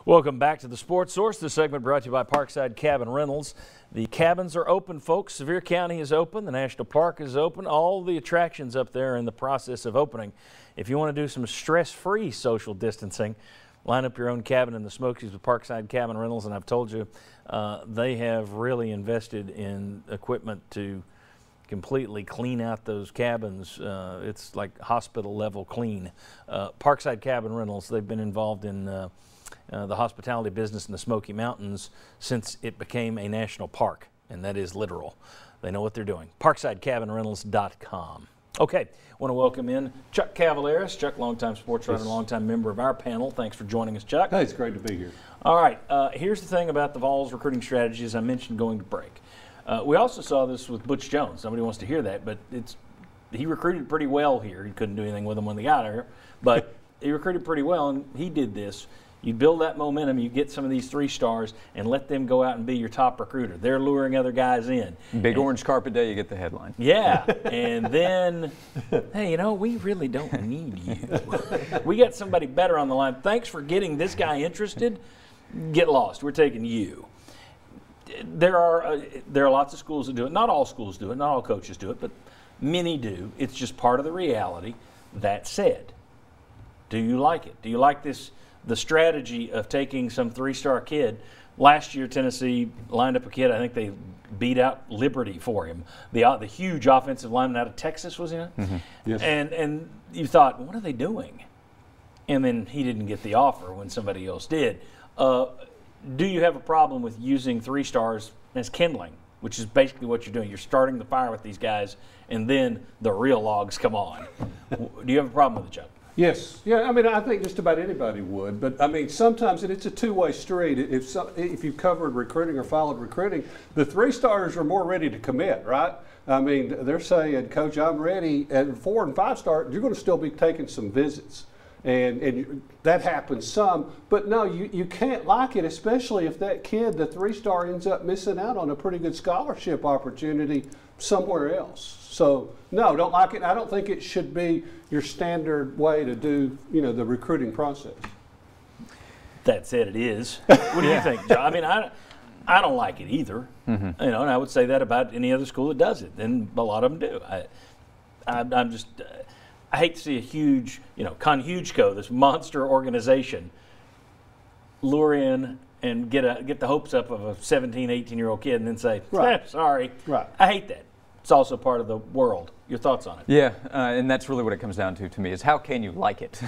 Welcome back to the Sports Source. This segment brought to you by Parkside Cabin Rentals. The cabins are open, folks. Sevier County is open. The National Park is open. All the attractions up there are in the process of opening. If you want to do some stress-free social distancing, line up your own cabin in the Smokies with Parkside Cabin Rentals. And I've told you, they have really invested in equipment to completely clean out those cabins. It's like hospital-level clean. Parkside Cabin Rentals, they've been involved in the hospitality business in the Smoky Mountains since it became a national park, and that is literal. They know what they're doing. ParksideCabinRentals.com. Okay, want to welcome in Chuck Cavaleris. Chuck, longtime sports writer, longtime member of our panel. Thanks for joining us, Chuck. Hey, it's great to be here. All right, here's the thing about the Vols recruiting strategy, as I mentioned, going to break. We also saw this with Butch Jones. Nobody wants to hear that, but he recruited pretty well here. He couldn't do anything with him when they got here, but he recruited pretty well, and he did this. You build that momentum, you get some of these 3 stars, and let them go out and be your top recruiter. They're luring other guys in. Big orange carpet day, you get the headline. Yeah, and then, hey, you know, we really don't need you. We got somebody better on the line. Thanks for getting this guy interested. Get lost. We're taking you. There are lots of schools that do it. Not all schools do it. Not all coaches do it, but many do. It's just part of the reality. That said, do you like it? Do you like this? The strategy of taking some 3-star kid. Last year, Tennessee lined up a kid. I think they beat out Liberty for him. The huge offensive lineman out of Texas, was he not? Mm-hmm. Yes. And you thought, what are they doing? And then he didn't get the offer when somebody else did. Do you have a problem with using 3 stars as kindling, which is basically what you're doing? You're starting the fire with these guys, and then the real logs come on. Do you have a problem with it, Chuck? Yes. Yeah, I mean, I think just about anybody would. But, I mean, sometimes, and it's a two-way street. If you've covered recruiting or followed recruiting, the 3 stars are more ready to commit, right? I mean, they're saying, Coach, I'm ready. And 4 and 5 star, you're going to still be taking some visits. And that happens some. But, no, you can't like it, especially if that kid, the 3-star, ends up missing out on a pretty good scholarship opportunity somewhere else. So, no, don't like it. I don't think it should be your standard way to do, the recruiting process. That said, it is. What do you think, John? I mean, I don't like it either. Mm-hmm. And I would say that about any other school that does it, and a lot of them do. I'm just I hate to see a huge, ConHugeco, this monster organization, lure in and get the hopes up of a 17, 18-year-old kid and then say, sorry. Right. I hate that. It's also part of the world. Your thoughts on it? Yeah, and that's really what it comes down to me, is how can you like it?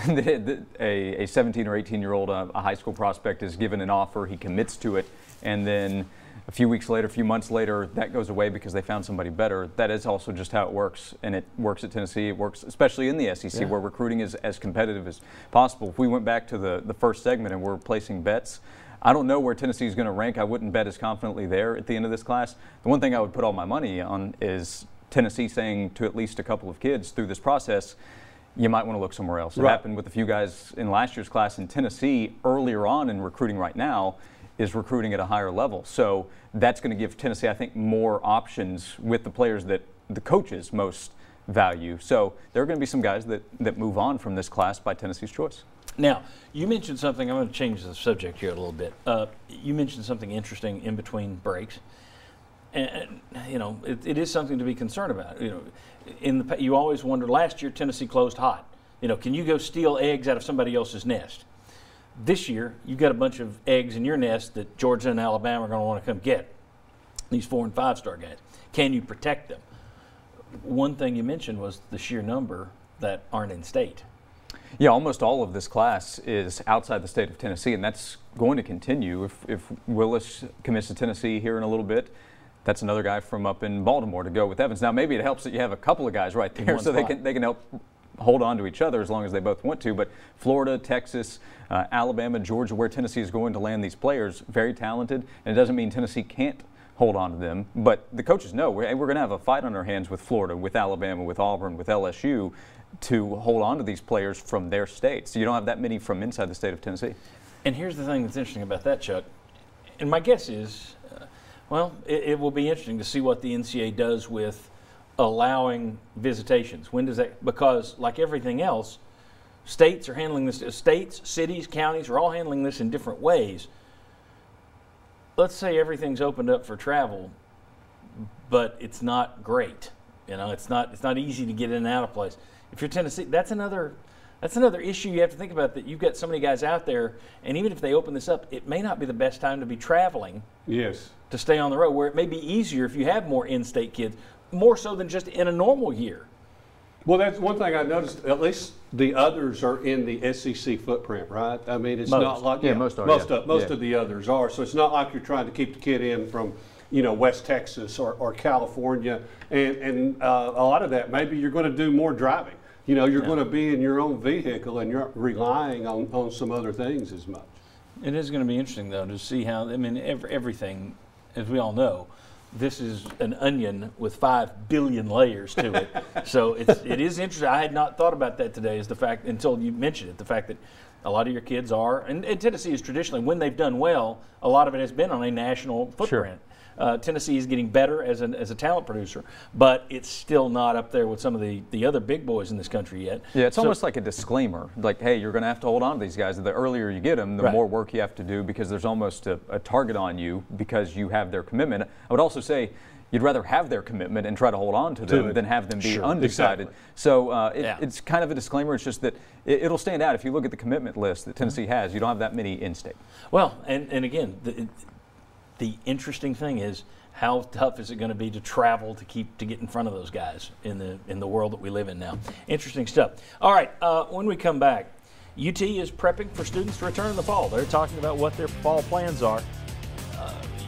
A 17 or 18-year-old, a high school prospect is given an offer, he commits to it, and then a few weeks later, a few months later, that goes away because they found somebody better. That is also just how it works, and it works at Tennessee. It works especially in the SEC, where recruiting is as competitive as possible. If we went back to the first segment and we're placing bets, I don't know where Tennessee is going to rank. I wouldn't bet as confidently there at the end of this class. The one thing I would put all my money on is Tennessee saying to at least a couple of kids through this process, you might want to look somewhere else. It happened with a few guys in last year's class in Tennessee earlier on in recruiting right now is recruiting at a higher level. So that's going to give Tennessee, I think, more options with the players that the coaches most value. So there are going to be some guys that move on from this class by Tennessee's choice. Now, you mentioned something. I'm going to change the subject here a little bit. You mentioned something interesting in between breaks. And, it is something to be concerned about. You always wonder, last year Tennessee closed hot. Can you go steal eggs out of somebody else's nest? This year, you've got a bunch of eggs in your nest that Georgia and Alabama are going to want to come get, these 4 and 5-star guys. Can you protect them? One thing you mentioned was the sheer number that aren't in state. Yeah, almost all of this class is outside the state of Tennessee, and that's going to continue. If Willis commits to Tennessee here in a little bit, that's another guy from up in Baltimore to go with Evans. Now, maybe it helps that you have a couple of guys right there so they can help hold on to each other as long as they both want to. But Florida, Texas, Alabama, Georgia, where Tennessee is going to land these players, very talented, and it doesn't mean Tennessee can't hold on to them. But the coaches know we're going to have a fight on our hands with Florida, with Alabama, with Auburn, with LSU to hold on to these players from their states. So you don't have that many from inside the state of Tennessee. And here's the thing that's interesting about that, Chuck. And my guess is, it will be interesting to see what the NCAA does with allowing visitations. When does that? Because like everything else, States are handling this. States, cities, counties are all handling this in different ways. Let's say everything's opened up for travel, but it's not great. You know, it's not easy to get in and out of place. If you're Tennessee, that's another issue you have to think about, that you've got so many guys out there, and even if they open this up, it may not be the best time to be traveling. Yes. To stay on the road, where it may be easier if you have more in-state kids, more so than just in a normal year. Well, that's one thing I noticed. At least the others are in the SEC footprint, right? I mean, it's not like most are. Most of the others are. So it's not like you're trying to keep the kid in from, you know, West Texas or California, and a lot of that maybe you're going to do more driving. You know, you're going to be in your own vehicle and you're relying on some other things as much. It is going to be interesting though to see how. I mean, everything, as we all know, this is an onion with 5 billion layers to it. So it is interesting. I had not thought about that today, is the fact, until you mentioned it, the fact that a lot of your kids are, and Tennessee is traditionally, when they've done well, a lot of it has been on a national footprint. Sure. Tennessee is getting better as a talent producer, but it's still not up there with some of the other big boys in this country yet. Yeah, it's almost like a disclaimer, like, hey, you're going to have to hold on to these guys. The earlier you get them, the more work you have to do, because there's almost a target on you because you have their commitment. I would also say you'd rather have their commitment and try to hold on to them than have them be undecided. Exactly. So it's kind of a disclaimer. It's just that it'll stand out. If you look at the commitment list that Tennessee has, you don't have that many in-state. Well, and again, the interesting thing is, how tough is it going to be to travel to get in front of those guys in the world that we live in now? Interesting stuff. All right, when we come back, UT is prepping for students to return in the fall. They're talking about what their fall plans are.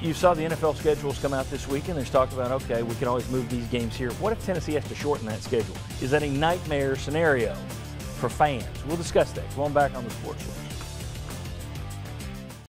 You saw the NFL schedules come out this week, and there's talk about, okay, we can always move these games here. What if Tennessee has to shorten that schedule? Is that a nightmare scenario for fans? We'll discuss that. Come on back on the Sports Source.